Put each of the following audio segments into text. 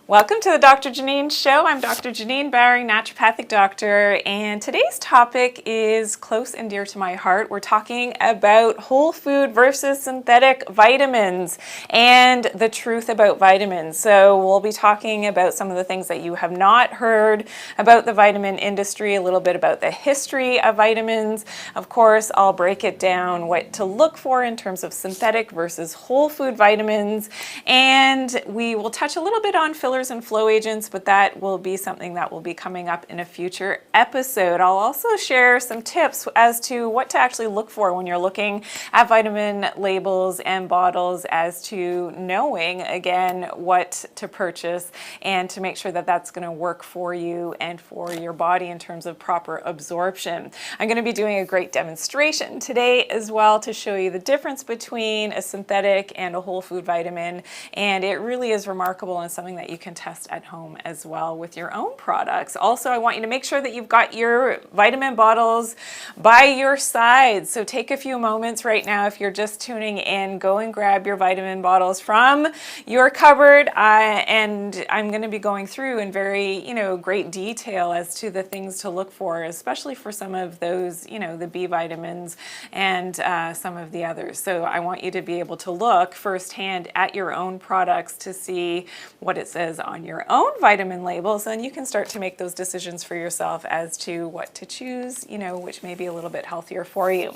Welcome to the Dr. Janine Show. I'm Dr. Janine Bowring, naturopathic doctor, and today's topic is close and dear to my heart. We're talking about whole food versus synthetic vitamins and the truth about vitamins. So we'll be talking about some of the things that you have not heard about the vitamin industry, a little bit about the history of vitamins. Of course, I'll break it down what to look for in terms of synthetic versus whole food vitamins, and we will touch a little bit on fillers and flow agents, but that will be something that will be coming up in a future episode. I'll also share some tips as to what to actually look for when you're looking at vitamin labels and bottles, as to knowing, again, what to purchase and to make sure that that's going to work for you and for your body in terms of proper absorption. I'm going to be doing a great demonstration today as well to show you the difference between a synthetic and a whole food vitamin, and it really is remarkable and something that you can test at home as well with your own products. Also, I want you to make sure that you've got your vitamin bottles by your side. So take a few moments right now, if you're just tuning in, go and grab your vitamin bottles from your cupboard. And I'm going to be going through in very, great detail as to the things to look for, especially for some of those, the B vitamins and some of the others. So I want you to be able to look firsthand at your own products to see what it says on your own vitamin labels, and you can start to make those decisions for yourself as to what to choose, which may be a little bit healthier for you.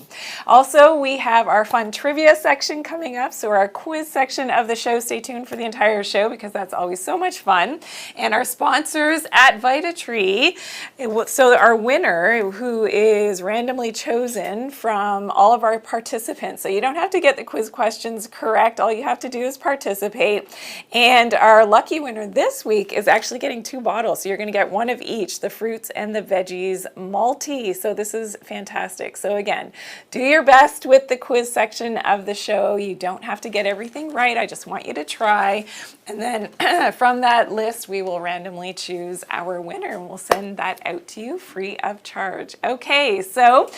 Also, we have our fun trivia section coming up, so our quiz section of the show. Stay tuned for the entire show because that's always so much fun. And our sponsors at VitaTree, so our winner, who is randomly chosen from all of our participants, so you don't have to get the quiz questions correct, all you have to do is participate. And our lucky winner this week is actually getting 2 bottles. So you're going to get one of each, the fruits and the veggies multi. So this is fantastic. So again, do your best with the quiz section of the show. You don't have to get everything right. I just want you to try. And then from that list, we will randomly choose our winner and we'll send that out to you free of charge. Okay, so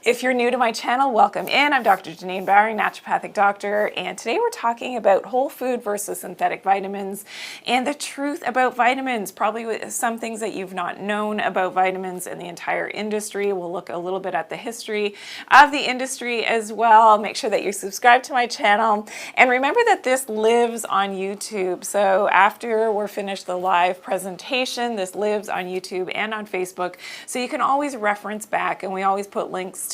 if you're new to my channel, welcome in. I'm Dr. Janine Bowring, naturopathic doctor, and today we're talking about whole food versus synthetic vitamins and the truth about vitamins, probably some things that you've not known about vitamins in the entire industry. We'll look a little bit at the history of the industry as well. Make sure that you subscribe to my channel, and remember that this lives on YouTube. So after we're finished the live presentation, this lives on YouTube and on Facebook, so you can always reference back, and we always put links to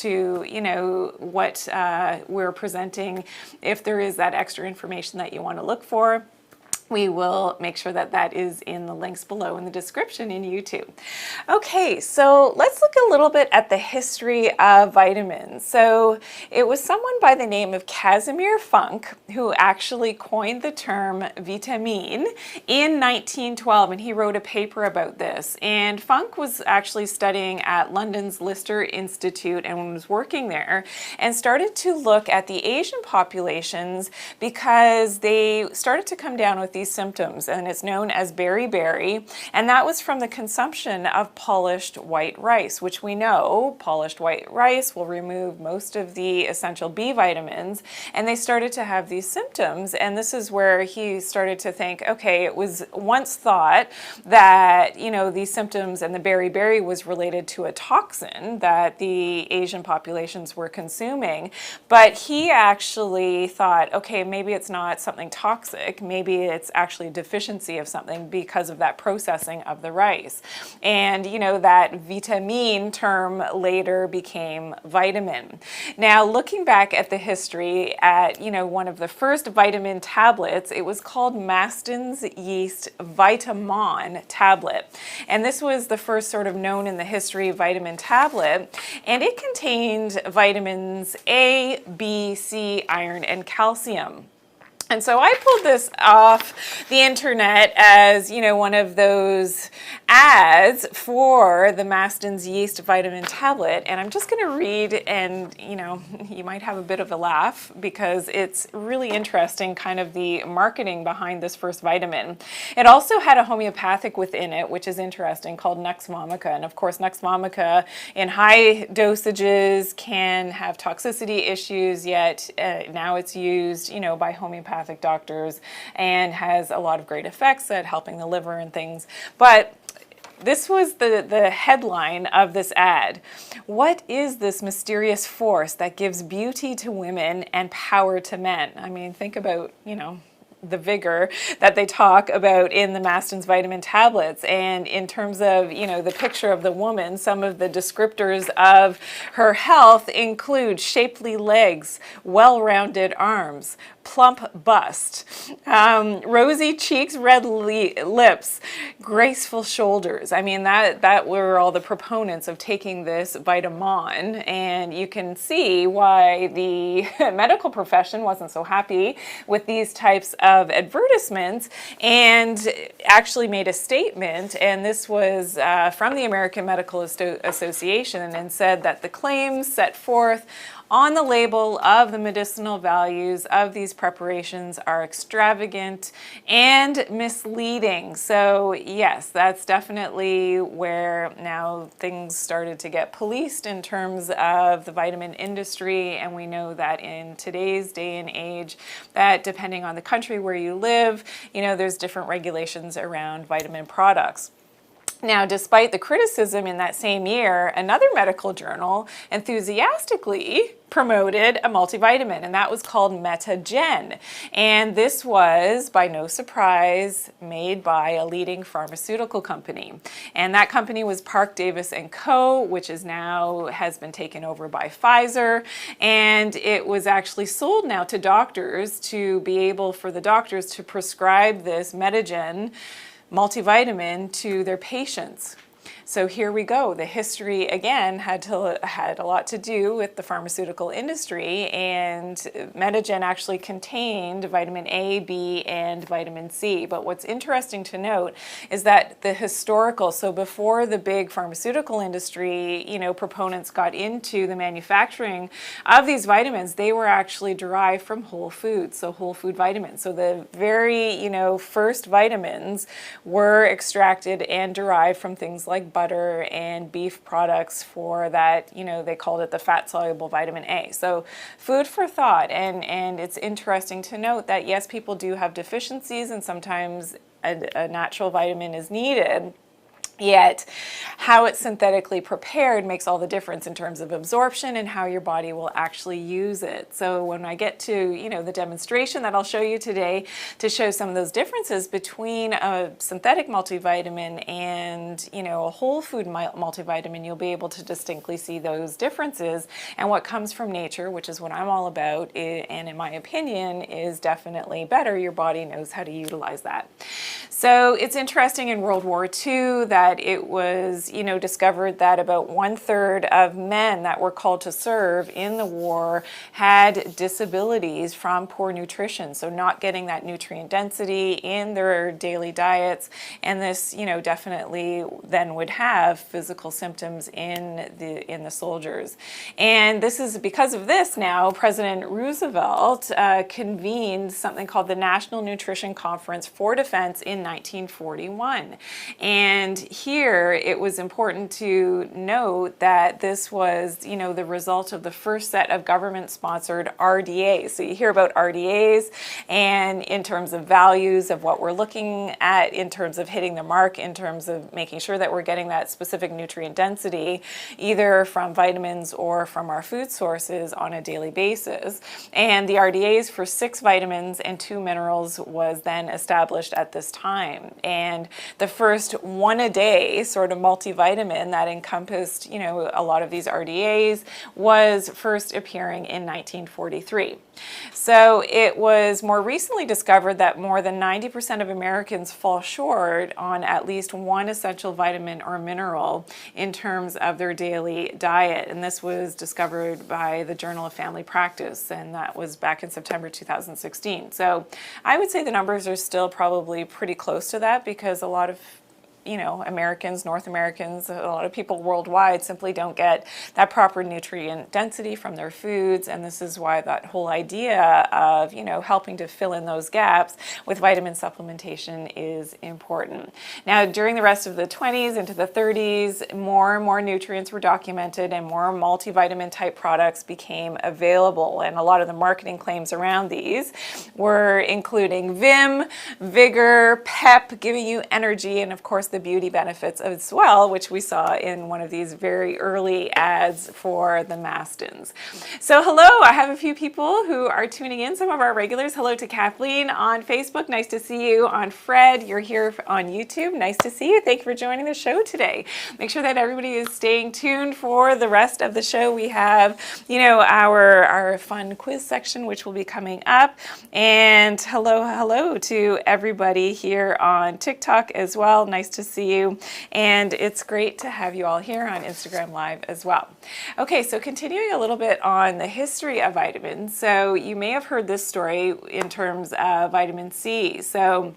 what we're presenting. If there is that extra information that you want to look for, we will make sure that that is in the links below in the description in YouTube. Okay, so let's look a little bit at the history of vitamins. So it was someone by the name of Casimir Funk who actually coined the term vitamine in 1912, and he wrote a paper about this. And Funk was actually studying at London's Lister Institute and was working there, and started to look at the Asian populations because they started to come down with these symptoms, and it's known as beriberi, and that was from the consumption of polished white rice, which we know polished white rice will remove most of the essential B vitamins, and they started to have these symptoms. And this is where he started to think, okay, it was once thought that these symptoms and the beriberi was related to a toxin that the Asian populations were consuming, but he actually thought, okay, maybe it's not something toxic, maybe it's actually a deficiency of something because of that processing of the rice. And that vitamine term later became vitamin. Now, looking back at the history at one of the first vitamin tablets, it was called Maston's yeast Vitamon tablet, and this was the first sort of known in the history vitamin tablet, and it contained vitamins A, B, C, iron, and calcium. And so I pulled this off the internet as, one of those ads for the Maston's yeast vitamin tablet. And I'm just going to read, and, you might have a bit of a laugh because it's really interesting, kind of the marketing behind this first vitamin. It also had a homeopathic within it, which is interesting, called Nux Vomica. And of course, Nux Vomica in high dosages can have toxicity issues, yet now it's used, by homeopathic naturopathic doctors and has a lot of great effects at helping the liver and things. But this was the headline of this ad. What is this mysterious force that gives beauty to women and power to men? I mean, think about, the vigor that they talk about in the Maston's vitamin tablets. And in terms of, the picture of the woman, some of the descriptors of her health include shapely legs, well-rounded arms, plump bust, rosy cheeks, red lips, graceful shoulders. I mean, that were all the proponents of taking this vitamin, and you can see why the medical profession wasn't so happy with these types of advertisements and actually made a statement, and this was from the American Medical Association, and said that the claims set forth on the label of the medicinal values of these preparations are extravagant and misleading. So yes, that's definitely where now things started to get policed in terms of the vitamin industry, and we know that in today's day and age that depending on the country where you live, there's different regulations around vitamin products. Now, despite the criticism in that same year, another medical journal enthusiastically promoted a multivitamin, and that was called Metagen. And this was, by no surprise, made by a leading pharmaceutical company. And that company was Park Davis & Co., which is now has been taken over by Pfizer. And it was actually sold now to doctors to be able for the doctors to prescribe this Metagen multivitamin to their patients. So here we go. The history, again, had a lot to do with the pharmaceutical industry, and Metagen actually contained vitamin A, B, and vitamin C. But what's interesting to note is that the historical, so before the big pharmaceutical industry, proponents got into the manufacturing of these vitamins, they were actually derived from whole foods, so whole food vitamins. So the very, first vitamins were extracted and derived from things like butter and beef products for that, they called it the fat-soluble vitamin A. So food for thought, and it's interesting to note that yes, people do have deficiencies and sometimes a natural vitamin is needed. Yet, how it's synthetically prepared makes all the difference in terms of absorption and how your body will actually use it. So when I get to, the demonstration that I'll show you today to show some of those differences between a synthetic multivitamin and, a whole food multivitamin, you'll be able to distinctly see those differences. And what comes from nature, which is what I'm all about, and in my opinion, is definitely better. Your body knows how to utilize that. So it's interesting in World War II that it was, discovered that about 1/3 of men that were called to serve in the war had disabilities from poor nutrition, so not getting that nutrient density in their daily diets, and this, definitely then would have physical symptoms in the soldiers. And this is because of this now, President Roosevelt convened something called the National Nutrition Conference for Defense in 1941. And here it was important to note that this was, the result of the first set of government-sponsored RDAs. So you hear about RDAs, and in terms of values of what we're looking at, in terms of hitting the mark, in terms of making sure that we're getting that specific nutrient density, either from vitamins or from our food sources on a daily basis. And the RDAs for 6 vitamins and 2 minerals was then established at this time. And the first one-a-day sort of multivitamin that encompassed, a lot of these RDAs was first appearing in 1943. So it was more recently discovered that more than 90% of Americans fall short on at least one essential vitamin or mineral in terms of their daily diet. And this was discovered by the Journal of Family Practice, and that was back in September 2016. So I would say the numbers are still probably pretty close to that, because a lot of Americans, North Americans, a lot of people worldwide simply don't get that proper nutrient density from their foods, and this is why that whole idea of, helping to fill in those gaps with vitamin supplementation is important. Now, during the rest of the 20s into the 30s, more and more nutrients were documented and more multivitamin type products became available, and a lot of the marketing claims around these were including vim, vigor, pep, giving you energy, and of course the beauty benefits as well, which we saw in one of these very early ads for the Mastins. So hello, I have a few people who are tuning in, some of our regulars. Hello to Kathleen on Facebook, nice to see you. On Fred, you're here on YouTube, nice to see you. Thank you for joining the show today. Make sure that everybody is staying tuned for the rest of the show. We have, our fun quiz section, which will be coming up. And hello to everybody here on TikTok as well. Nice to see you. And it's great to have you all here on Instagram Live as well. Okay, so continuing a little bit on the history of vitamins. So you may have heard this story in terms of vitamin C. So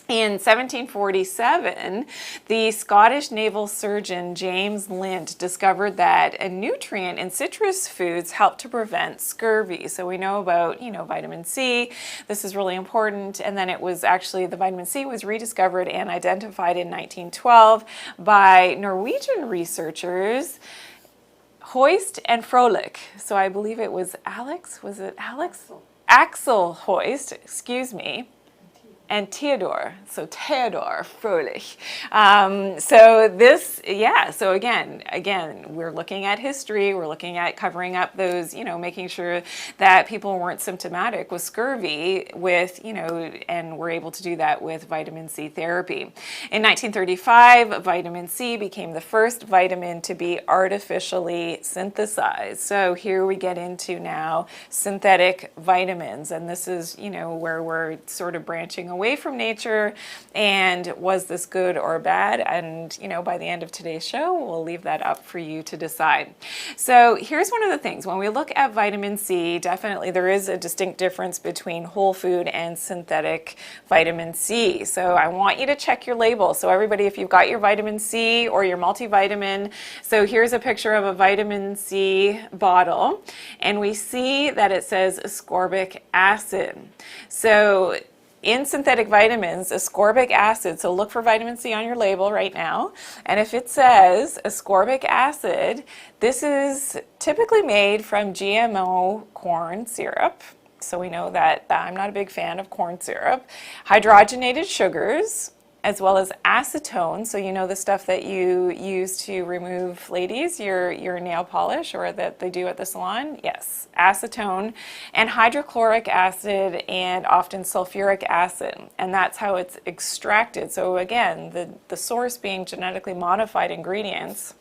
in 1747, the Scottish naval surgeon James Lind discovered that a nutrient in citrus foods helped to prevent scurvy. So we know about, vitamin C. This is really important. And then it was actually, the vitamin C was rediscovered and identified in 1912 by Norwegian researchers Hoist and Froelich. So I believe it was Axel Hoist, and Theodor Froelich. So again, we're looking at history, we're looking at covering up those, making sure that people weren't symptomatic with scurvy and we're able to do that with vitamin C therapy. In 1935, vitamin C became the first vitamin to be artificially synthesized. So here we get into now synthetic vitamins, and this is, where we're sort of branching away from nature, and was this good or bad? And by the end of today's show, we'll leave that up for you to decide. So here's one of the things. When we look at vitamin C, definitely there is a distinct difference between whole food and synthetic vitamin C. So I want you to check your label. So everybody, if you've got your vitamin C or your multivitamin, so here's a picture of a vitamin C bottle, and we see that it says ascorbic acid. So in synthetic vitamins, ascorbic acid, so look for vitamin C on your label right now, and if it says ascorbic acid, this is typically made from GMO corn syrup. So we know that I'm not a big fan of corn syrup. Hydrogenated sugars, as well as acetone, so the stuff that you use to remove, ladies, your nail polish, or that they do at the salon. Yes, acetone, and hydrochloric acid, and often sulfuric acid, and that's how it's extracted. So again, the source being genetically modified ingredients.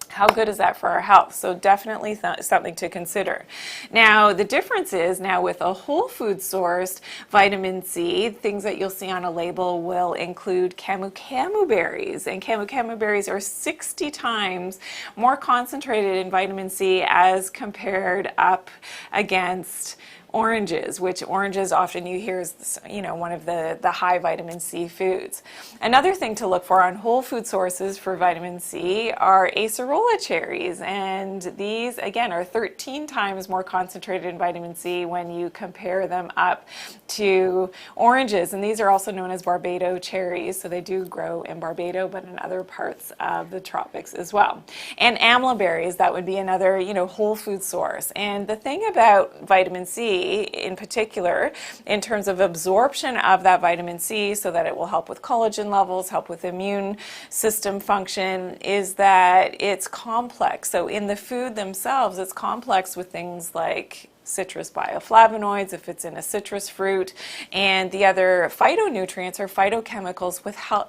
How good is that for our health? So definitely something to consider. Now, the difference is now with a whole food sourced vitamin C, things that you'll see on a label will include camu berries. And camu berries are 60 times more concentrated in vitamin C as compared up against oranges, which oranges often you hear is one of the high vitamin C foods. Another thing to look for on whole food sources for vitamin C are acerola cherries, and these again are 13 times more concentrated in vitamin C when you compare them up to oranges, and these are also known as Barbados cherries, so they do grow in Barbados but in other parts of the tropics as well. And amla berries, that would be another whole food source. And the thing about vitamin C in particular, in terms of absorption of that vitamin C so that it will help with collagen levels, help with immune system function, is that it's complex. So in the food themselves, it's complex with things like citrus bioflavonoids, if it's in a citrus fruit, and the other phytonutrients or phytochemicals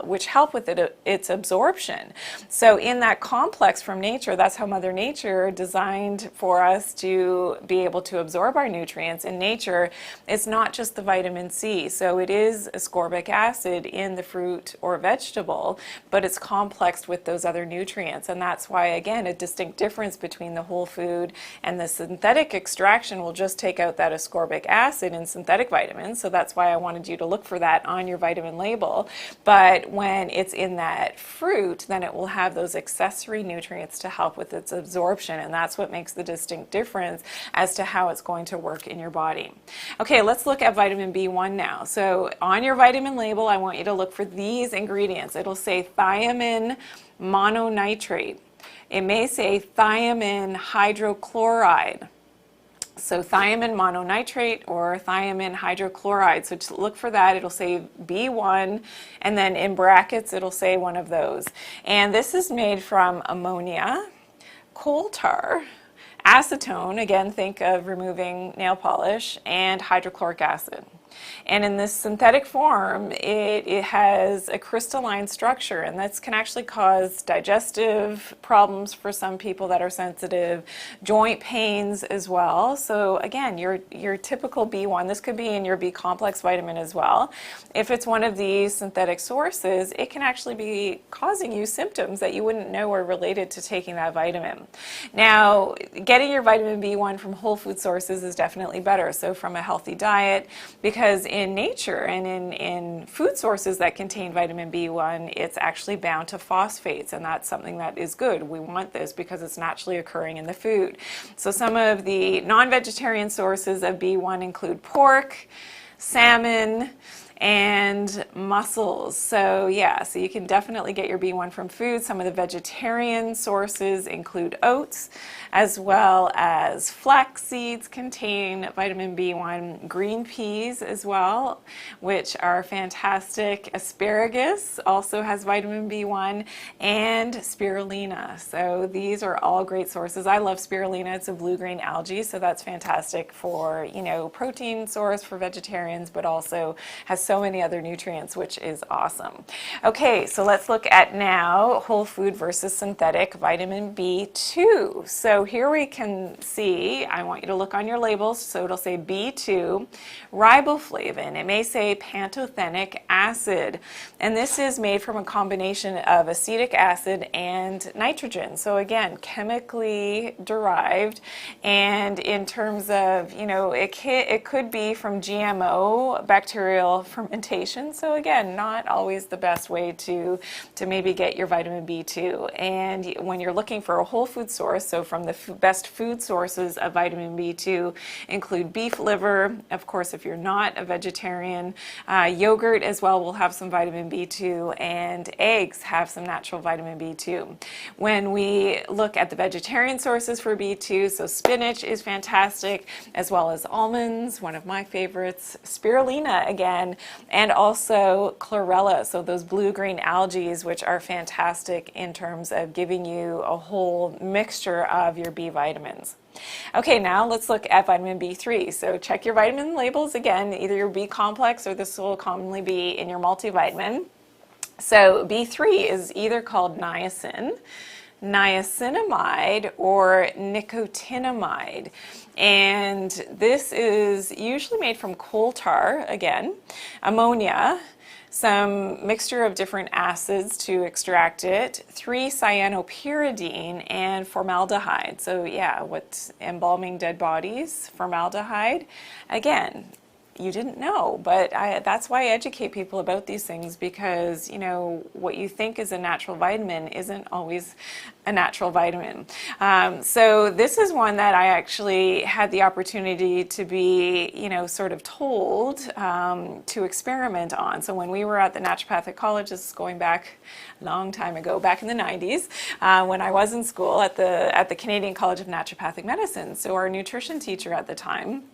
which help with its absorption. So in that complex from nature, that's how Mother Nature designed for us to be able to absorb our nutrients. In nature, it's not just the vitamin C. So it is ascorbic acid in the fruit or vegetable, but it's complexed with those other nutrients. And that's why, again, a distinct difference between the whole food and the synthetic extraction will will just take out that ascorbic acid in synthetic vitamins. So that's why I wanted you to look for that on your vitamin label. But when it's in that fruit, then it will have those accessory nutrients to help with its absorption. And that's what makes the distinct difference as to how it's going to work in your body. Okay, let's look at vitamin B1 now. So on your vitamin label, I want you to look for these ingredients. It'll say thiamine mononitrate. It may say thiamine hydrochloride. So thiamine mononitrate or thiamine hydrochloride. So to look for that, it'll say B1, and then in brackets, it'll say one of those. And this is made from ammonia, coal tar, acetone, again, think of removing nail polish, and hydrochloric acid. And in this synthetic form, it has a crystalline structure, and this can actually cause digestive problems for some people that are sensitive, joint pains as well. So again, your typical B1, this could be in your B complex vitamin as well. If it's one of these synthetic sources, it can actually be causing you symptoms that you wouldn't know are related to taking that vitamin. Now, getting your vitamin B1 from whole food sources is definitely better. So from a healthy diet, because in nature and in food sources that contain vitamin B1, it's actually bound to phosphates, and that's something that is good. We want this because it's naturally occurring in the food. So some of the non-vegetarian sources of B1 include pork, salmon, and mussels. So yeah, so you can definitely get your B1 from food. Some of the vegetarian sources include oats, as well as flax seeds contain vitamin B1, green peas as well, which are fantastic. Asparagus also has vitamin B1, and spirulina. So these are all great sources. I love spirulina. It's a blue-green algae, so that's fantastic for, you know, protein source for vegetarians, but also has so many other nutrients, which is awesome. Okay, so let's look at now whole food versus synthetic vitamin B2. So here we can see, I want you to look on your labels, so it'll say B2, riboflavin. It may say pantothenic acid, and this is made from a combination of acetic acid and nitrogen. So again, chemically derived, and in terms of, you know, it could be from GMO bacterial fermentation. So again, not always the best way to maybe get your vitamin B2. And when you're looking for a whole food source, so from the best food sources of vitamin B2 include beef liver. Of course, if you're not a vegetarian, yogurt as well will have some vitamin B2, and eggs have some natural vitamin B2. When we look at the vegetarian sources for B2, so spinach is fantastic, as well as almonds, one of my favorites, spirulina again, and also chlorella, so those blue-green algae, which are fantastic in terms of giving you a whole mixture of your B vitamins. Okay, now let's look at vitamin B3. So check your vitamin labels again, either your B complex or this will commonly be in your multivitamin. So B3 is either called niacin, niacinamide, or nicotinamide. And this is usually made from coal tar, again, ammonia, some mixture of different acids to extract it, 3-cyanopyridine, and formaldehyde. So yeah, what's embalming dead bodies, formaldehyde. Again, you didn't know, but that's why I educate people about these things, because, you know, what you think is a natural vitamin isn't always a natural vitamin. So this is one that I actually had the opportunity to be, you know, sort of told to experiment on. So when we were at the naturopathic college, this is going back a long time ago, back in the 90s, when I was in school at the Canadian College of Naturopathic Medicine. So our nutrition teacher at the time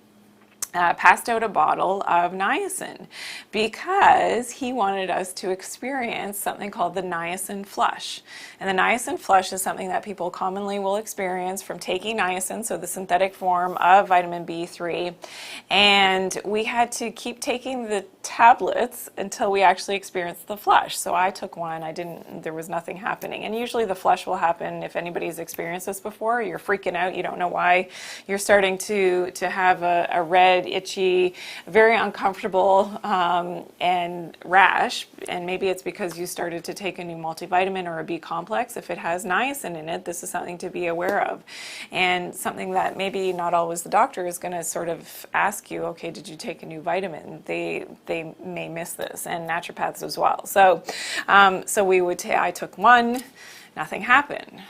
passed out a bottle of niacin because he wanted us to experience something called the Niacin Flush. And the Niacin Flush is something that people commonly will experience from taking niacin, so the synthetic form of vitamin B3. And we had to keep taking the tablets until we actually experienced the flush. So I took one, there was nothing happening. And usually the flush will happen if anybody's experienced this before. You're freaking out, you don't know why. You're starting to have a red red, itchy, very uncomfortable, and rash. And maybe it's because you started to take a new multivitamin or a B complex. If it has niacin in it, this is something to be aware of, and something that maybe not always the doctor is going to sort of ask you, okay, did you take a new vitamin? They may miss this, and naturopaths as well. So we would I took one, nothing happened.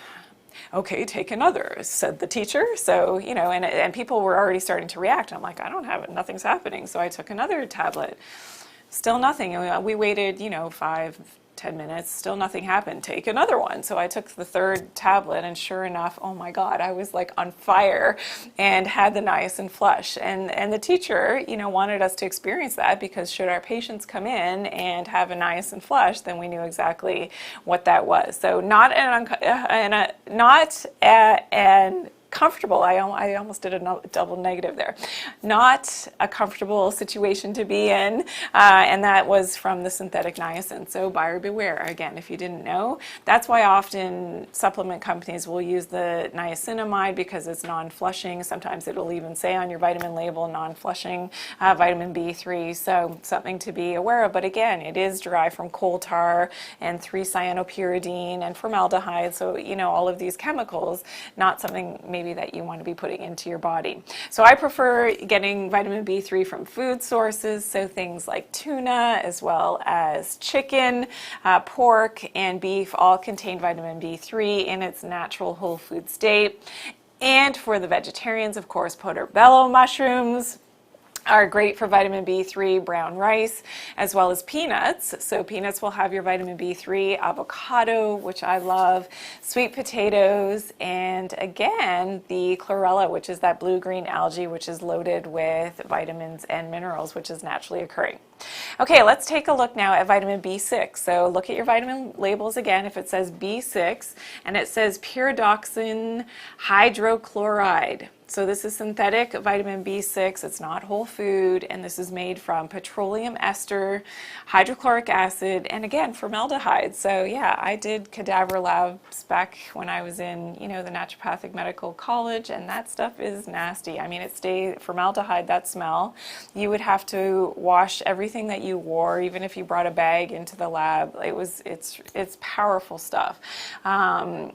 Okay, take another, said the teacher. So, and people were already starting to react. I'm like, I don't have it, nothing's happening. So I took another tablet, still nothing. And we waited, 5-10 minutes, still nothing happened. Take another one. So I took the third tablet, and sure enough, oh my God, I was like on fire and had the Niacin Flush. And the teacher, wanted us to experience that, because should our patients come in and have a Niacin Flush, then we knew exactly what that was. So not an comfortable, I almost did a double negative there, not a comfortable situation to be in, and that was from the synthetic niacin. So buyer beware. Again, if you didn't know, that's why often supplement companies will use the niacinamide, because it's non-flushing. Sometimes it'll even say on your vitamin label, non-flushing vitamin B3, so something to be aware of. But again, it is derived from coal tar and 3-cyanopyridine and formaldehyde, so all of these chemicals, not something maybe that you want to be putting into your body. So I prefer getting vitamin B3 from food sources, so things like tuna, as well as chicken, pork, and beef all contain vitamin B3 in its natural whole food state. And for the vegetarians, of course, portobello mushrooms are great for vitamin B3, brown rice, as well as peanuts. So peanuts will have your vitamin B3, avocado, which I love, sweet potatoes, and again, the chlorella, which is that blue-green algae, which is loaded with vitamins and minerals, which is naturally occurring. Okay, let's take a look now at vitamin B6. So look at your vitamin labels again. If it says B6 and it says pyridoxine hydrochloride, so this is synthetic vitamin B6, it's not whole food, and this is made from petroleum ester, hydrochloric acid, and again, formaldehyde. So yeah, I did cadaver labs back when I was in, the naturopathic medical college, and that stuff is nasty. I mean, formaldehyde, that smell, you would have to wash everything that you wore, even if you brought a bag into the lab. It's powerful stuff.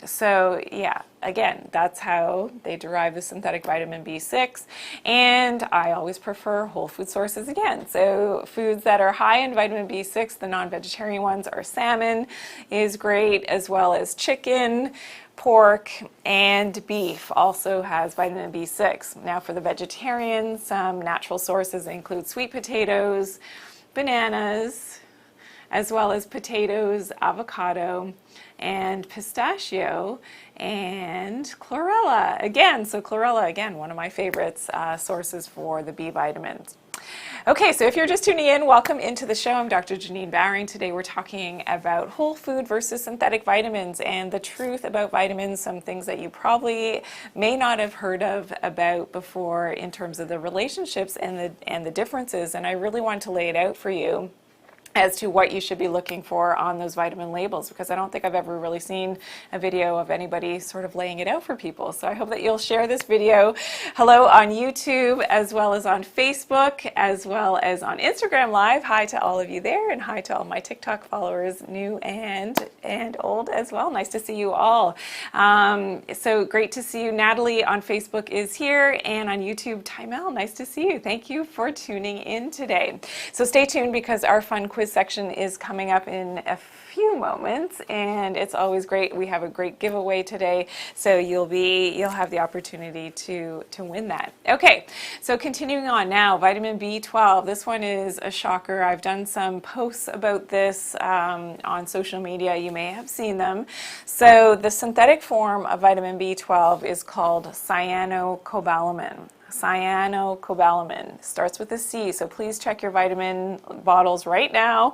So yeah, again, that's how they derive the synthetic vitamin B6, and I always prefer whole food sources again. So foods that are high in vitamin B6, the non-vegetarian ones, are salmon is great, as well as chicken, pork, and beef also has vitamin B6. Now for the vegetarians, some natural sources include sweet potatoes, bananas, as well as potatoes, avocado, and pistachio, and chlorella again. So chlorella, again, one of my favorites, sources for the B vitamins. Okay, so if you're just tuning in, welcome into the show. I'm Dr. Janine Bowring. Today we're talking about whole food versus synthetic vitamins and the truth about vitamins, some things that you probably may not have heard about before in terms of the relationships and the differences. And I really want to lay it out for you as to what you should be looking for on those vitamin labels, because I don't think I've ever really seen a video of anybody sort of laying it out for people. So I hope that you'll share this video. Hello on YouTube, as well as on Facebook, as well as on Instagram Live. Hi to all of you there, and hi to all my TikTok followers, new and old as well. Nice to see you all. So great to see you. Natalie on Facebook is here, and on YouTube, Timel, nice to see you. Thank you for tuning in today. So stay tuned, because our fun quiz section is coming up in a few moments, and it's always great. We have a great giveaway today, so you'll have the opportunity to win that. Okay, so continuing on now, vitamin B12. This one is a shocker. I've done some posts about this on social media. You may have seen them. So the synthetic form of vitamin B12 is called cyanocobalamin. Cyanocobalamin starts with a C, so please check your vitamin bottles right now.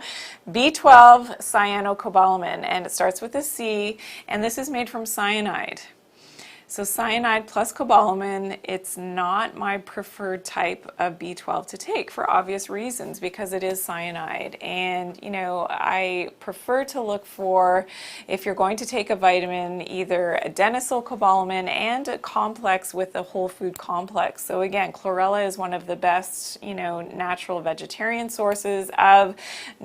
B12 cyanocobalamin, and it starts with a C, and this is made from cyanide. So cyanide plus cobalamin, it's not my preferred type of B12 to take for obvious reasons because it is cyanide. And, you know, I prefer to look for, if you're going to take a vitamin, either adenosylcobalamin and a complex with a whole food complex. So again, chlorella is one of the best, you know, natural vegetarian sources of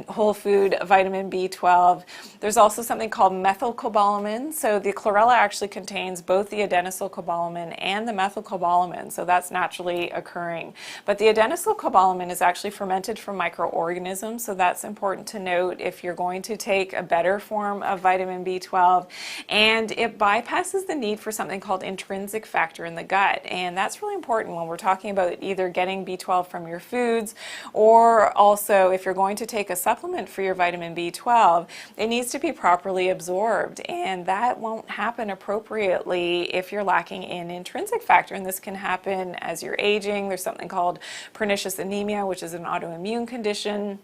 whole food vitamin B12. There's also something called methylcobalamin. So the chlorella actually contains both the adenosylcobalamin and the methylcobalamin, so that's naturally occurring. But the adenosylcobalamin is actually fermented from microorganisms, so that's important to note if you're going to take a better form of vitamin B12. And it bypasses the need for something called intrinsic factor in the gut, and that's really important when we're talking about either getting B12 from your foods, or also if you're going to take a supplement for your vitamin B12, it needs to be properly absorbed, and that won't happen appropriately if you're lacking in intrinsic factor. And this can happen as you're aging. There's something called pernicious anemia, which is an autoimmune condition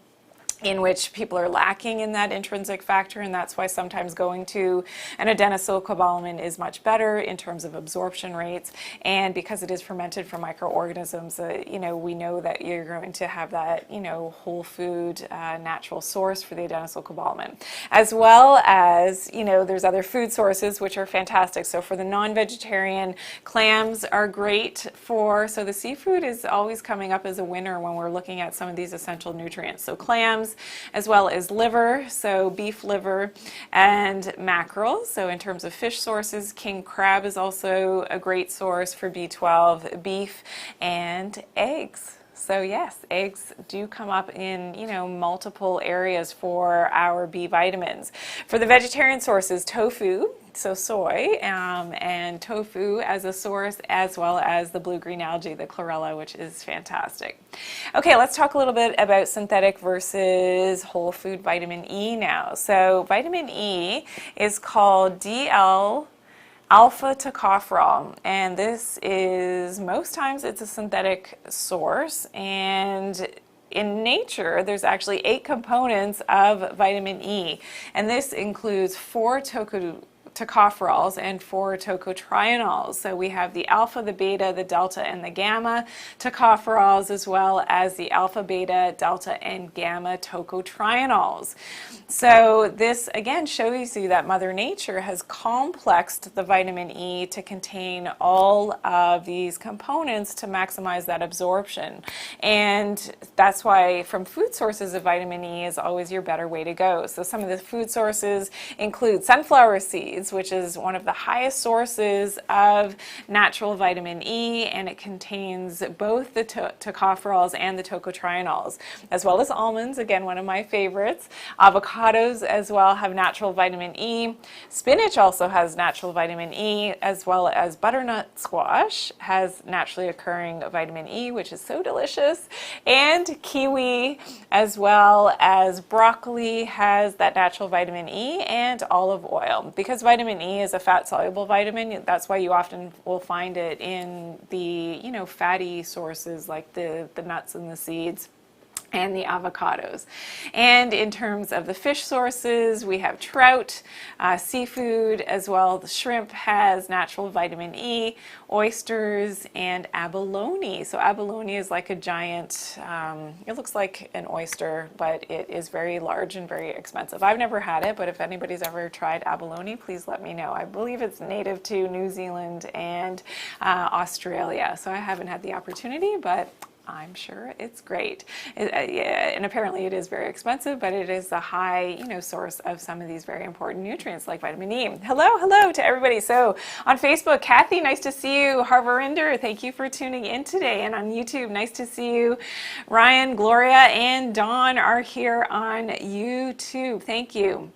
in which people are lacking in that intrinsic factor, and that's why sometimes going to an adenosylcobalamin is much better in terms of absorption rates. And because it is fermented from microorganisms, you know, we know that you're going to have that, you know, whole food natural source for the adenosylcobalamin, as well as, you know, there's other food sources which are fantastic. So for the non-vegetarian, clams are great for, so the seafood is always coming up as a winner when we're looking at some of these essential nutrients. So clams, as well as liver, so beef liver, and mackerel. So in terms of fish sources, king crab is also a great source for B12, beef, and eggs. So yes, eggs do come up in, you know, multiple areas for our B vitamins. For the vegetarian sources, tofu, so soy, and tofu as a source, as well as the blue-green algae, the chlorella, which is fantastic. Okay, let's talk a little bit about synthetic versus whole food vitamin E now. So vitamin E is called DL alpha tocopherol, and this is, most times it's a synthetic source, and in nature there's actually 8 components of vitamin E, and this includes 4 tocopherols and 4 tocotrienols. So we have the alpha, the beta, the delta, and the gamma tocopherols, as well as the alpha, beta, delta, and gamma tocotrienols. So this again shows you that Mother Nature has complexed the vitamin E to contain all of these components to maximize that absorption. And that's why from food sources of vitamin E is always your better way to go. So some of the food sources include sunflower seeds, which is one of the highest sources of natural vitamin E, and it contains both the tocopherols and the tocotrienols, as well as almonds, again one of my favorites. Avocados as well have natural vitamin E. Spinach also has natural vitamin E, as well as butternut squash has naturally occurring vitamin E, which is so delicious. And kiwi, as well as broccoli, has that natural vitamin E, and olive oil. Because vitamin E is a fat-soluble vitamin, that's why you often will find it in the, you know, fatty sources like the nuts and the seeds and the avocados. And in terms of the fish sources, we have trout, seafood, as well. The shrimp has natural vitamin E, oysters, and abalone. So abalone is like a giant, it looks like an oyster, but it is very large and very expensive. I've never had it, but if anybody's ever tried abalone, please let me know. I believe it's native to New Zealand and Australia, so I haven't had the opportunity, but I'm sure it's great. And apparently it is very expensive, but it is a high, you know, source of some of these very important nutrients like vitamin E. Hello to everybody. So on Facebook, Kathy, nice to see you. Harvarinder, thank you for tuning in today. And on YouTube, nice to see you. Ryan, Gloria, and Dawn are here on YouTube. Thank you.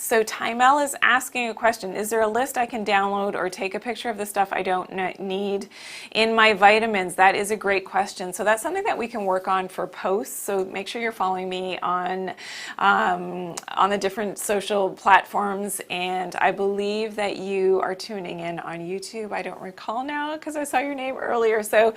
So Timel is asking a question. Is there a list I can download or take a picture of the stuff I don't need in my vitamins? That is a great question. So that's something that we can work on for posts. So make sure you're following me on the different social platforms. And I believe that you are tuning in on YouTube. I don't recall now because I saw your name earlier. So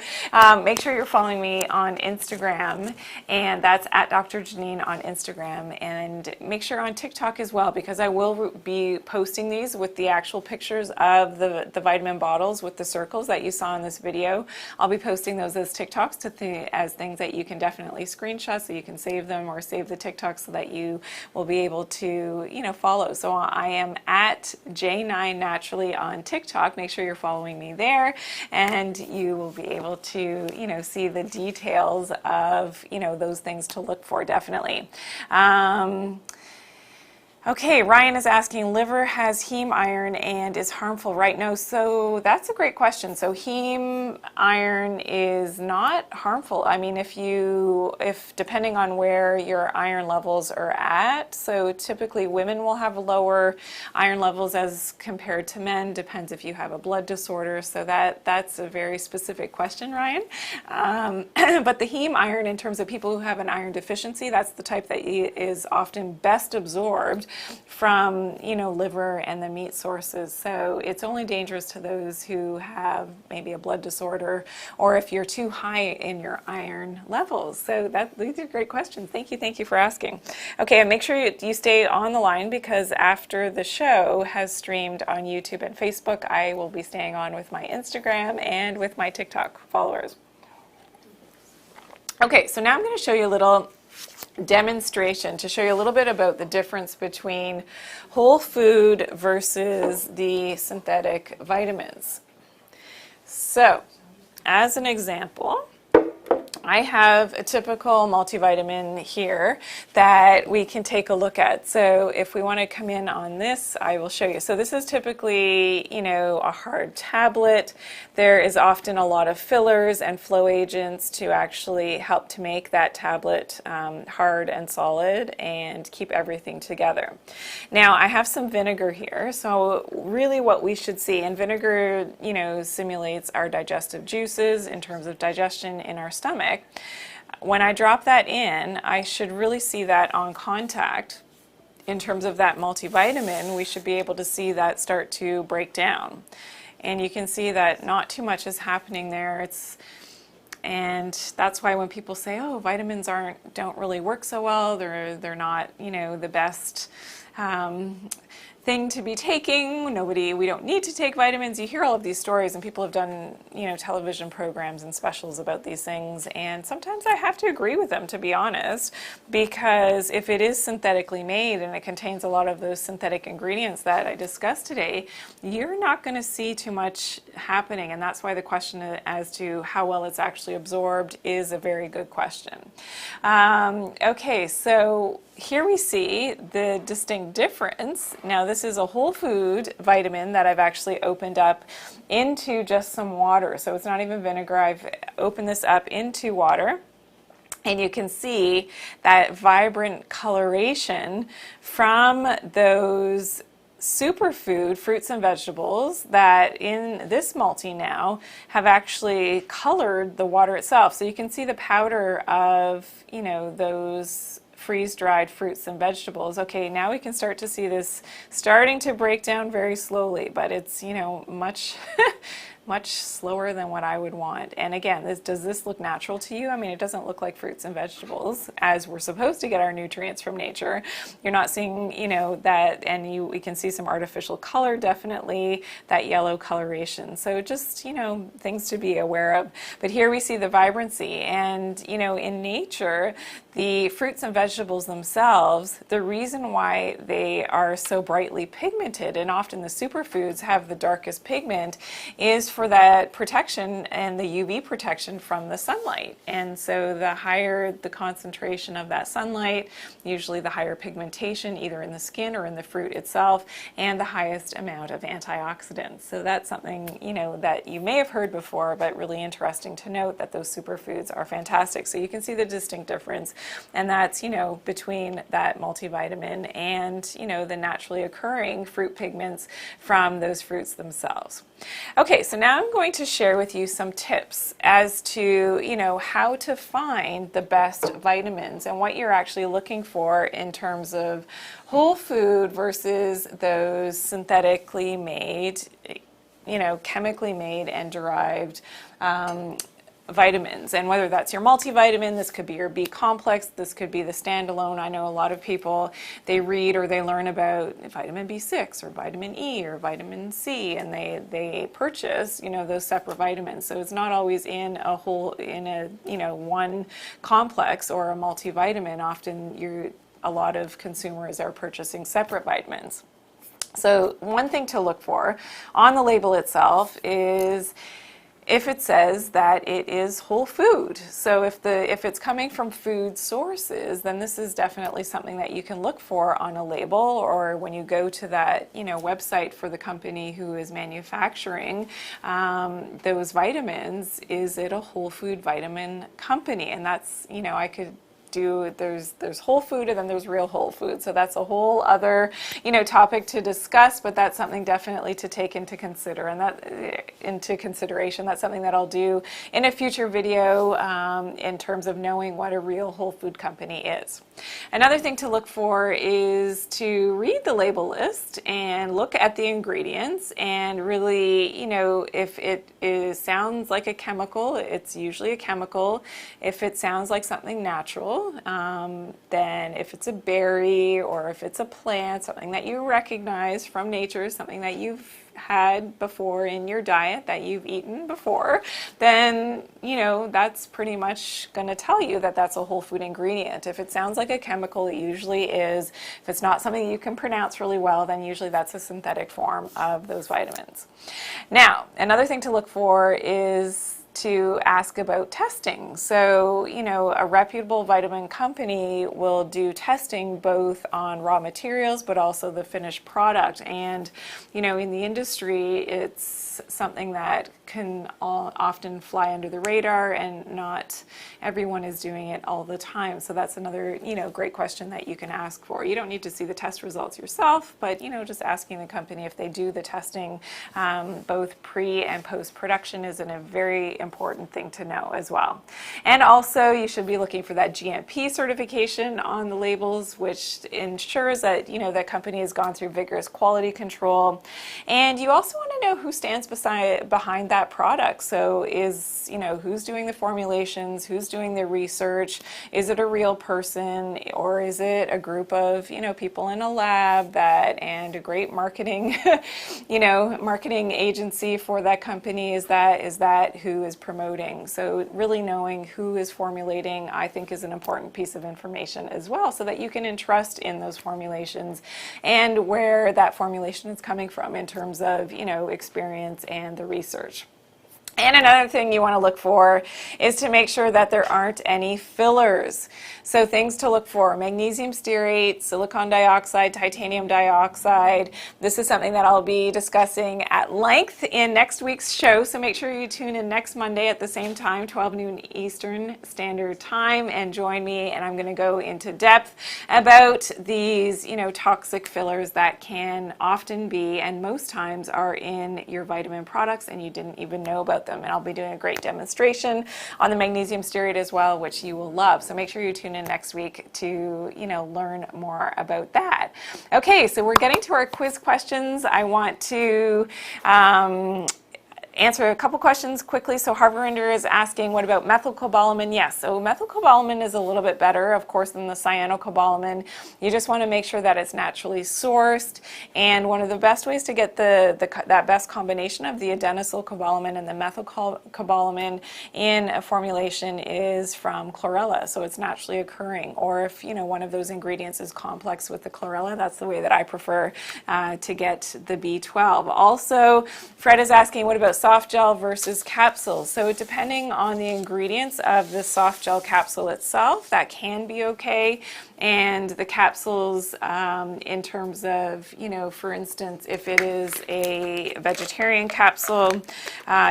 make sure you're following me on Instagram, and that's at Dr. Janine on Instagram. And make sure on TikTok as well, because because I will be posting these with the actual pictures of the vitamin bottles with the circles that you saw in this video. I'll be posting those as TikToks as things that you can definitely screenshot so you can save them, or save the TikToks so that you will be able to, follow. So I am at J9 Naturally on TikTok. Make sure you're following me there, and you will be able to, see the details of, those things to look for, definitely. Okay, Ryan is asking, liver has heme iron and is harmful, right? No, so that's a great question. So heme iron is not harmful. I mean, if depending on where your iron levels are at, so typically women will have lower iron levels as compared to men, depends if you have a blood disorder. So that's a very specific question, Ryan. But the heme iron, in terms of people who have an iron deficiency, that's the type that is often best absorbed from liver and the meat sources. So it's only dangerous to those who have maybe a blood disorder, or if you're too high in your iron levels. So these are great questions. Thank you for asking. Okay, and make sure you stay on the line, because after the show has streamed on YouTube and Facebook, I will be staying on with my Instagram and with my TikTok followers. Okay, so now I'm going to show you a little demonstration to show you a little bit about the difference between whole food versus the synthetic vitamins. So, as an example, I have a typical multivitamin here that we can take a look at. So if we want to come in on this, I will show you. So this is typically, a hard tablet. There is often a lot of fillers and flow agents to actually help to make that tablet hard and solid and keep everything together. Now I have some vinegar here. So really what we should see, and vinegar, simulates our digestive juices in terms of digestion in our stomach. When I drop that in, I should really see that on contact. In terms of that multivitamin, we should be able to see that start to break down. And you can see that not too much is happening there. And that's why when people say, oh, vitamins don't really work so well, they're not, the best thing to be taking. We don't need to take vitamins. You hear all of these stories, and people have done, television programs and specials about these things. And sometimes I have to agree with them, to be honest, because if it is synthetically made and it contains a lot of those synthetic ingredients that I discussed today, you're not going to see too much happening. And that's why the question as to how well it's actually absorbed is a very good question. Okay, so here we see the distinct difference. Now this is a whole food vitamin that I've actually opened up into just some water. So it's not even vinegar. I've opened this up into water. And you can see that vibrant coloration from those superfood fruits and vegetables that in this multi now have actually colored the water itself. So you can see the powder of, those freeze-dried fruits and vegetables. Okay, now we can start to see this starting to break down very slowly, but it's, much much slower than what I would want. And again, does this look natural to you? I mean, it doesn't look like fruits and vegetables as we're supposed to get our nutrients from nature. You're not seeing, that, and we can see some artificial color, definitely, that yellow coloration. So just, things to be aware of. But here we see the vibrancy, and, in nature, the fruits and vegetables themselves, the reason why they are so brightly pigmented, and often the superfoods have the darkest pigment, is for that protection and the UV protection from the sunlight. And so the higher the concentration of that sunlight, usually the higher pigmentation either in the skin or in the fruit itself, and the highest amount of antioxidants. So that's something, that you may have heard before, but really interesting to note that those superfoods are fantastic. So you can see the distinct difference, and that's, between that multivitamin and, the naturally occurring fruit pigments from those fruits themselves. Okay, so now I'm going to share with you some tips as to, how to find the best vitamins and what you're actually looking for in terms of whole food versus those synthetically made, chemically made and derived vitamins, and whether that's your multivitamin, this could be your B complex, this could be the standalone. I know a lot of people, they read or they learn about vitamin B6 or vitamin E or vitamin C, and they purchase, you know, those separate vitamins. So it's not always in a you know, one complex or a multivitamin. Often a lot of consumers are purchasing separate vitamins. So one thing to look for on the label itself is if it says that it is whole food. So if it's coming from food sources, then this is definitely something that you can look for on a label, or when you go to that, you know, website for the company who is manufacturing those vitamins. Is it a whole food vitamin company? And that's, you know, there's whole food and then there's real whole food. So that's a whole other, you know, topic to discuss, but that's something definitely to take into consideration. That's something that I'll do in a future video in terms of knowing what a real whole food company is. Another thing to look for is to read the label list and look at the ingredients, and really, you know, if it sounds like a chemical, it's usually a chemical. If it sounds like something natural, then if it's a berry or if it's a plant, something that you recognize from nature, something that you've had before in your diet, that you've eaten before, then, you know, that's pretty much going to tell you that that's a whole food ingredient. If it sounds like a chemical, it usually is. If it's not something you can pronounce really well, then usually that's a synthetic form of those vitamins. Now, another thing to look for is to ask about testing. So, you know, a reputable vitamin company will do testing both on raw materials but also the finished product. And, you know, in the industry, it's something that can often fly under the radar, and not everyone is doing it all the time. So that's another, you know, great question that you can ask for. You don't need to see the test results yourself, but, you know, just asking the company if they do the testing both pre and post production is a very important thing to know as well. And also, you should be looking for that GMP certification on the labels, which ensures that, you know, that company has gone through vigorous quality control. And you also want to know who stands behind that product. So you know, who's doing the formulations, who's doing the research? Is it a real person, or is it a group of, you know, people in a lab and a great marketing, you know, marketing agency for that company? Is that who is promoting? So really knowing who is formulating, I think, is an important piece of information as well, so that you can entrust in those formulations and where that formulation is coming from in terms of, you know, experience and the research. And another thing you want to look for is to make sure that there aren't any fillers. So things to look for: magnesium stearate, silicon dioxide, titanium dioxide. This is something that I'll be discussing at length in next week's show. So make sure you tune in next Monday at the same time, 12 noon Eastern Standard Time, and join me. And I'm going to go into depth about these, you know, toxic fillers that can often be, and most times are, in your vitamin products, and you didn't even know about them. And I'll be doing a great demonstration on the magnesium stearate as well, which you will love. So make sure you tune in next week to, you know, learn more about that. Okay, so we're getting to our quiz questions. I want to answer a couple questions quickly. So Harverinder is asking, what about methylcobalamin? Yes, so methylcobalamin is a little bit better, of course, than the cyanocobalamin. You just want to make sure that it's naturally sourced. And one of the best ways to get that best combination of the adenosylcobalamin and the methylcobalamin in a formulation is from chlorella. So it's naturally occurring. Or if, you know, one of those ingredients is complex with the chlorella, that's the way that I prefer to get the B12. Also, Fred is asking, what about soft gel versus capsules? So depending on the ingredients of the soft gel capsule itself, that can be okay. And the capsules, in terms of, you know, for instance, if it is a vegetarian capsule,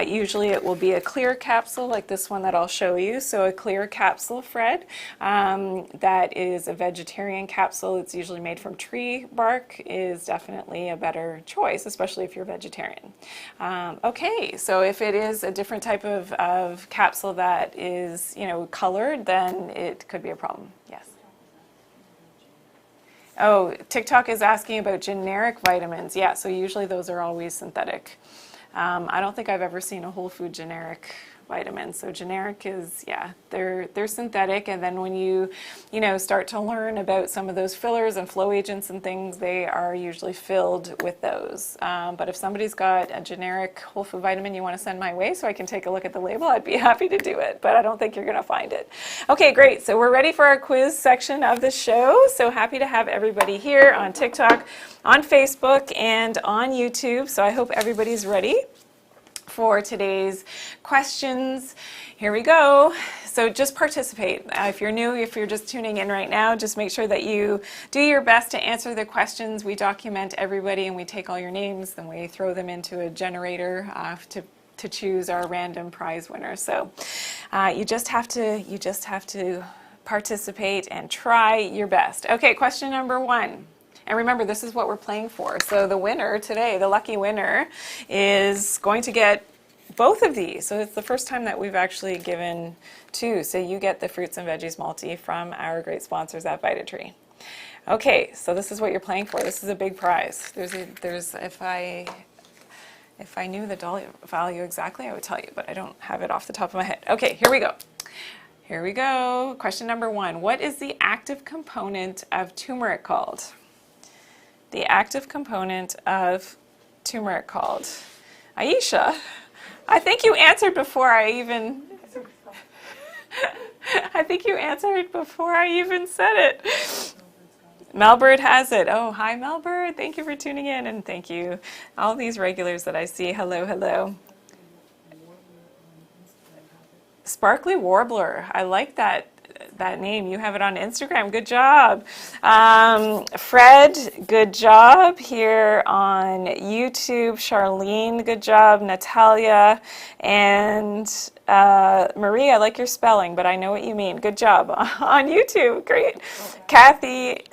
usually it will be a clear capsule like this one that I'll show you. So a clear capsule, Fred, that is a vegetarian capsule. It's usually made from tree bark, is definitely a better choice, especially if you're vegetarian. Okay, so if it is a different type of capsule that is, you know, colored, then it could be a problem. Yes. Oh, TikTok is asking about generic vitamins. Yeah, so usually those are always synthetic. I don't think I've ever seen a whole food generic vitamins. So generic is, yeah, they're synthetic, and then when you start to learn about some of those fillers and flow agents and things, they are usually filled with those. But if somebody's got a generic whole food vitamin you want to send my way so I can take a look at the label, I'd be happy to do it, but I don't think you're going to find it. Okay, great. So we're ready for our quiz section of the show. So happy to have everybody here on TikTok, on Facebook, and on YouTube. So I hope everybody's ready for today's questions. Here we go. So just participate. If you're new, if you're just tuning in right now, just make sure that you do your best to answer the questions. We document everybody and we take all your names, then we throw them into a generator to choose our random prize winner. So you just have to participate and try your best. Okay, question number 1. And remember, this is what we're playing for. So the winner today, the lucky winner, is going to get both of these. So it's the first time that we've actually given 2. So you get the Fruits and Veggies Multi from our great sponsors at VitaTree. Okay, so this is what you're playing for. This is a big prize. If I knew the dollar value exactly, I would tell you, but I don't have it off the top of my head. Okay, here we go. Here we go. Question number 1. What is the active component of turmeric called? The active component of turmeric called? Aisha, I think you answered before I even said it. Melbird has it. Oh, hi Melbird. Thank you for tuning in, and thank you. All these regulars that I see. Hello, hello. Sparkly Warbler. I like that name. You have it on Instagram. Good job. Fred, good job. Here on YouTube, Charlene, good job. Natalia, and Marie, I like your spelling, but I know what you mean. Good job. On YouTube, great. Kathy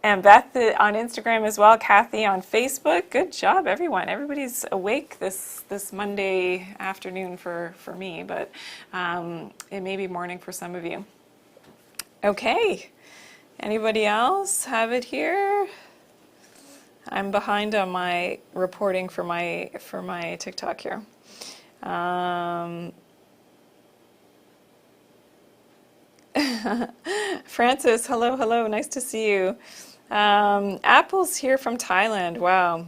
and Beth on Instagram as well. Kathy on Facebook. Good job, everyone. Everybody's awake this Monday afternoon for me, but it may be morning for some of you. Okay, anybody else have it here? I'm behind on my reporting for my TikTok here. Francis, hello, nice to see you. Apple's here from Thailand. Wow.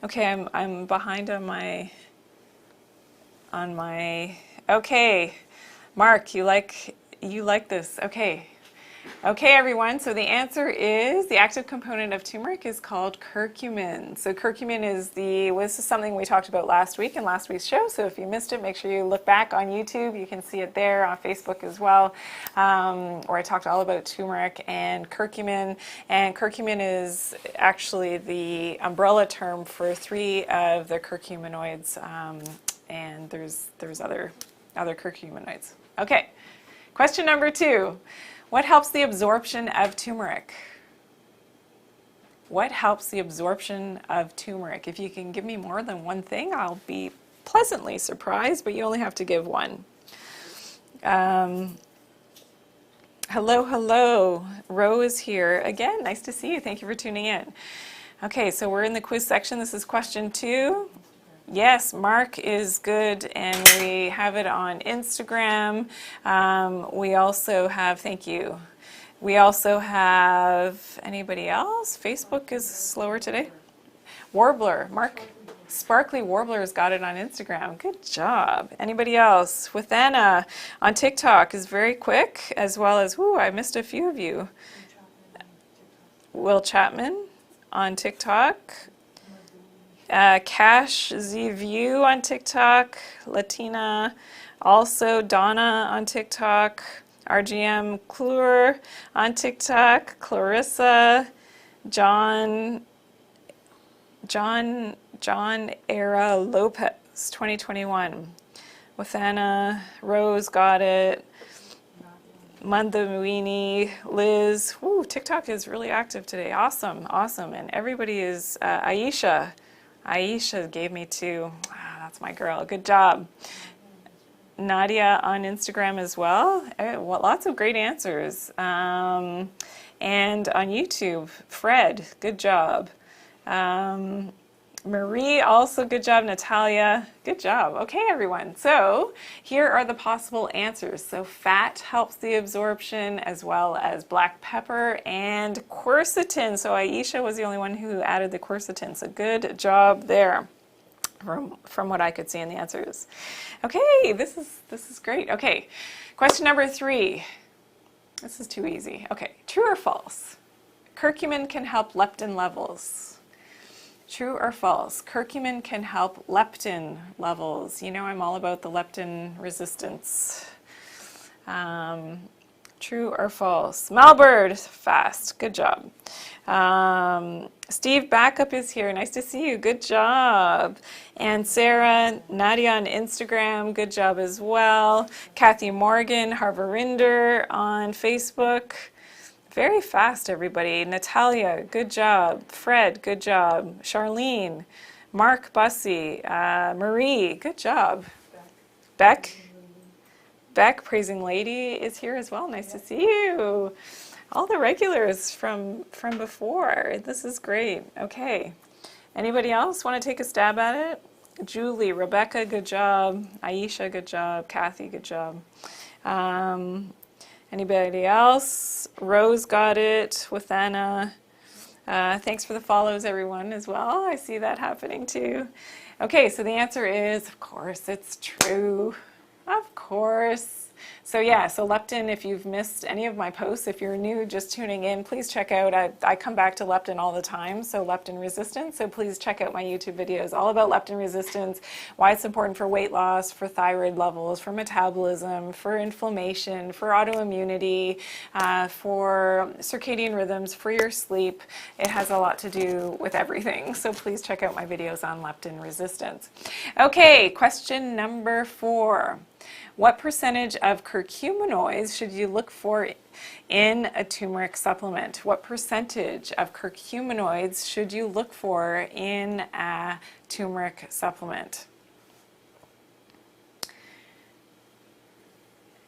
Okay, I'm behind on my. Okay, Mark, you like this. Okay, everyone, so the answer is the active component of turmeric is called curcumin. So curcumin is this is something we talked about last week in last week's show. So if you missed it, make sure you look back on YouTube. You can see it there, on Facebook as well, where I talked all about turmeric and curcumin. And curcumin is actually the umbrella term for 3 of the curcuminoids, and there's other curcuminoids. Okay. Question number 2. What helps the absorption of turmeric? What helps the absorption of turmeric? If you can give me more than one thing, I'll be pleasantly surprised, but you only have to give one. Hello. Ro is here. Again, nice to see you. Thank you for tuning in. Okay, so we're in the quiz section. This is question 2. Yes, Mark is good, and we have it on Instagram. We also have, thank you. We also have, anybody else? Facebook is slower today. Warbler, Mark, Sparkly Warbler's got it on Instagram. Good job. Anybody else? With Anna on TikTok is very quick, as well as, I missed a few of you. Will Chapman on TikTok. Cash Z View on TikTok, Latina, also Donna on TikTok, RGM Clure on TikTok, Clarissa, John Era Lopez, 2021, with Anna, Rose got it, Manda Muini, Liz. TikTok is really active today. Awesome, and everybody is Aisha. Aisha gave me 2. That's my girl. Good job. Nadia on Instagram as well. Lots of great answers. And on YouTube, Fred, good job. Marie, also good job. Natalia, good job. Okay, everyone. So here are the possible answers. So fat helps the absorption, as well as black pepper and quercetin. So Aisha was the only one who added the quercetin. So good job there. From what I could see in the answers. Okay, this is great. Okay, question number 3. This is too easy. Okay, true or false? Curcumin can help leptin levels. True or false? Curcumin can help leptin levels. You know I'm all about the leptin resistance. True or false? Malbird, fast. Good job. Steve Backup is here. Nice to see you. Good job. And Sarah, Nadia on Instagram. Good job as well. Kathy Morgan, Harvarinder on Facebook. Very fast, everybody. Natalia, good job. Fred, good job. Charlene, Mark Bussey, Marie, good job. Beck, Praising Lady is here as well. Nice to see you. All the regulars from before. This is great. Okay. Anybody else want to take a stab at it? Julie, Rebecca, good job. Aisha, good job. Kathy, good job. Anybody else? Rose got it. With Anna. Thanks for the follows, everyone, as well. I see that happening too. Okay, so the answer is, of course, it's true. Of course. So yeah, so leptin, if you've missed any of my posts, if you're new, just tuning in, please check out, I come back to leptin all the time, so leptin resistance, so please check out my YouTube videos all about leptin resistance, why it's important for weight loss, for thyroid levels, for metabolism, for inflammation, for autoimmunity, for circadian rhythms, for your sleep. It has a lot to do with everything, so please check out my videos on leptin resistance. Okay, question number 4. What percentage of curcuminoids should you look for in a turmeric supplement? What percentage of curcuminoids should you look for in a turmeric supplement?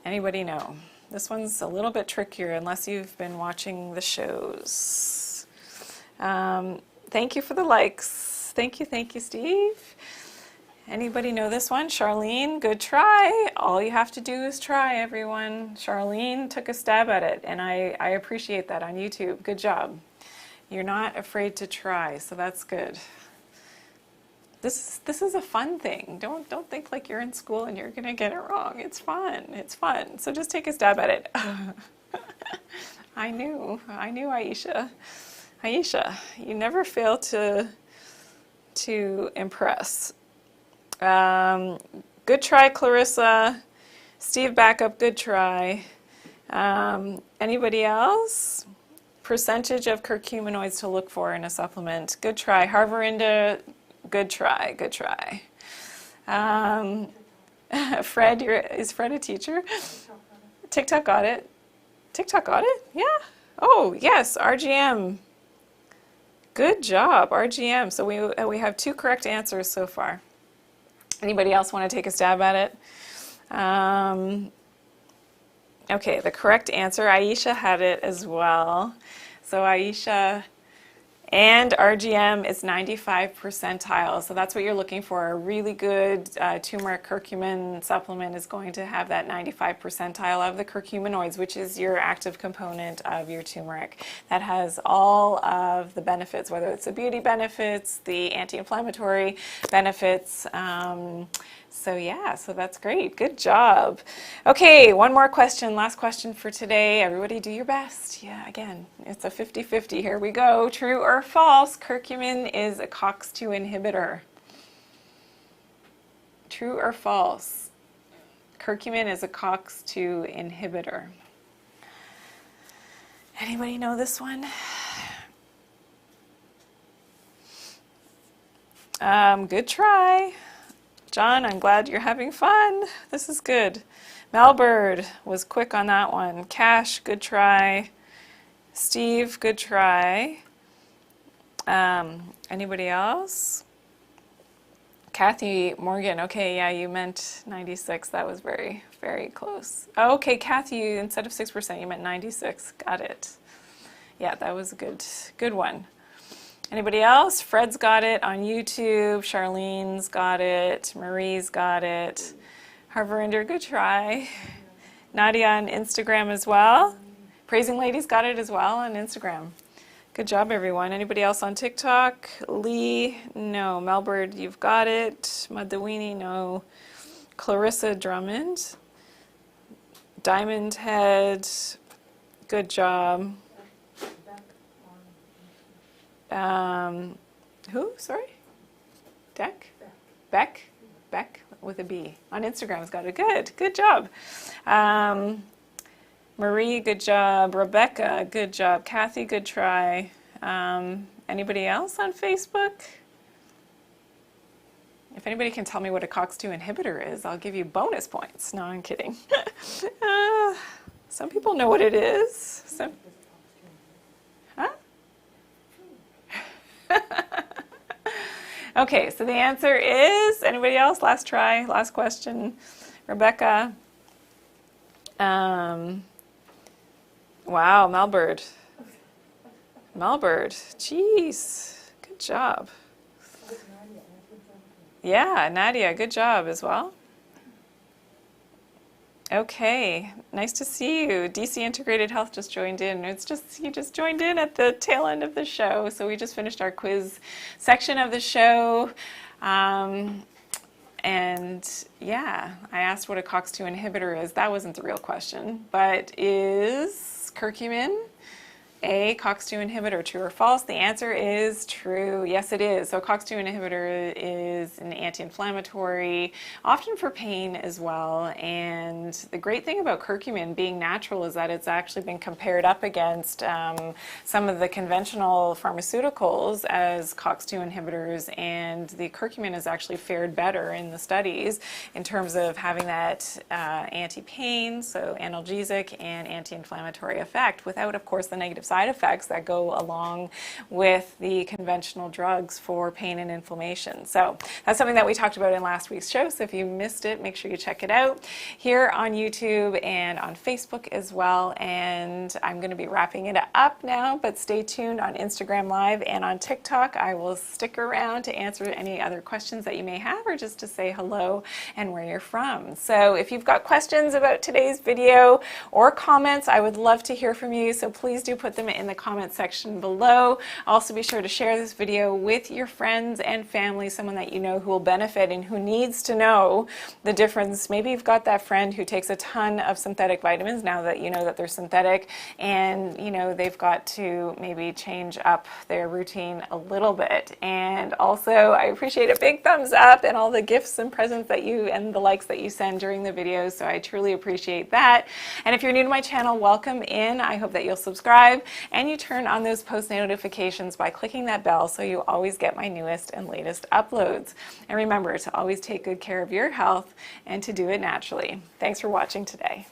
Anybody know? This one's a little bit trickier unless you've been watching the shows. Thank you for the likes. Thank you, Steve. Anybody know this one? Charlene, good try. All you have to do is try, everyone. Charlene took a stab at it, and I appreciate that on YouTube. Good job. You're not afraid to try, so that's good. This is a fun thing. Don't think like you're in school and you're gonna get it wrong. It's fun. It's fun. So just take a stab at it. I knew, Aisha. Aisha, you never fail to impress. Good try, Clarissa. Steve Backup, good try. Anybody else? Percentage of curcuminoids to look for in a supplement. Good try. Harverinda, good try. Fred, is Fred a teacher? TikTok got it. TikTok got it? Yeah. Oh, yes, RGM. Good job, RGM. So we have 2 correct answers so far. Anybody else want to take a stab at it? Okay, the correct answer, Aisha had it as well. So Aisha and RGM is 95 percentile. So that's what you're looking for. A really good turmeric curcumin supplement is going to have that 95 percentile of the curcuminoids, which is your active component of your turmeric. That has all of the benefits, whether it's the beauty benefits, the anti-inflammatory benefits. So yeah, so that's great. Good job. Okay, one more question, last question for today. Everybody do your best. Yeah, again, it's a 50-50. Here we go. True or false? Curcumin is a COX-2 inhibitor. True or false? Curcumin is a COX-2 inhibitor. Anybody know this one? Good try. John, I'm glad you're having fun. This is good. Malbird was quick on that one. Cash, good try. Steve, good try. Anybody else? Kathy Morgan, okay, yeah, you meant 96. That was very, very close. Oh, okay, Kathy, instead of 6%, you meant 96. Got it. Yeah, that was a good one. Anybody else? Fred's got it on YouTube. Charlene's got it. Marie's got it. Harverinder, good try. Nadia on Instagram as well. Praising Lady's got it as well on Instagram. Good job, everyone. Anybody else on TikTok? Lee, no. Melbird, you've got it. Madawini, no. Clarissa Drummond. Diamond Head, good job. Who? Sorry? Beck with a B. On Instagram's got it. Good job. Marie, good job. Rebecca, good job. Kathy, good try. Anybody else on Facebook? If anybody can tell me what a COX-2 inhibitor is, I'll give you bonus points. No, I'm kidding. Some people know what it is. Huh? Okay, so the answer is, anybody else? Last try, last question. Rebecca. Wow, Melbird. Jeez, good job. Yeah, Nadia, good job as well. Okay, nice to see you. DC Integrated Health just joined in. You just joined in at the tail end of the show. So we just finished our quiz section of the show. And yeah, I asked what a COX-2 inhibitor is. That wasn't the real question, but is curcumin a COX-2 inhibitor, true or false? The answer is true. Yes, it is. So a COX-2 inhibitor is an anti-inflammatory, often for pain as well. And the great thing about curcumin being natural is that it's actually been compared up against some of the conventional pharmaceuticals as COX-2 inhibitors, and the curcumin has actually fared better in the studies in terms of having that anti-pain, so analgesic and anti-inflammatory effect, without, of course, the negative side effects that go along with the conventional drugs for pain and inflammation. So that's something that we talked about in last week's show. So if you missed it, make sure you check it out here on YouTube and on Facebook as well. And I'm going to be wrapping it up now, but stay tuned on Instagram Live and on TikTok. I will stick around to answer any other questions that you may have, or just to say hello and where you're from. So if you've got questions about today's video or comments, I would love to hear from you. So please do put them in the comment section below. Also be sure to share this video with your friends and family, someone that you know who will benefit and who needs to know the difference. Maybe you've got that friend who takes a ton of synthetic vitamins now that you know that they're synthetic, and you know they've got to maybe change up their routine a little bit. And also I appreciate a big thumbs up and all the gifts and presents that you and the likes that you send during the videos, so I truly appreciate that. And if you're new to my channel, welcome in. I hope that you'll subscribe and you turn on those post notifications by clicking that bell so you always get my newest and latest uploads. And remember to always take good care of your health and to do it naturally. Thanks for watching today.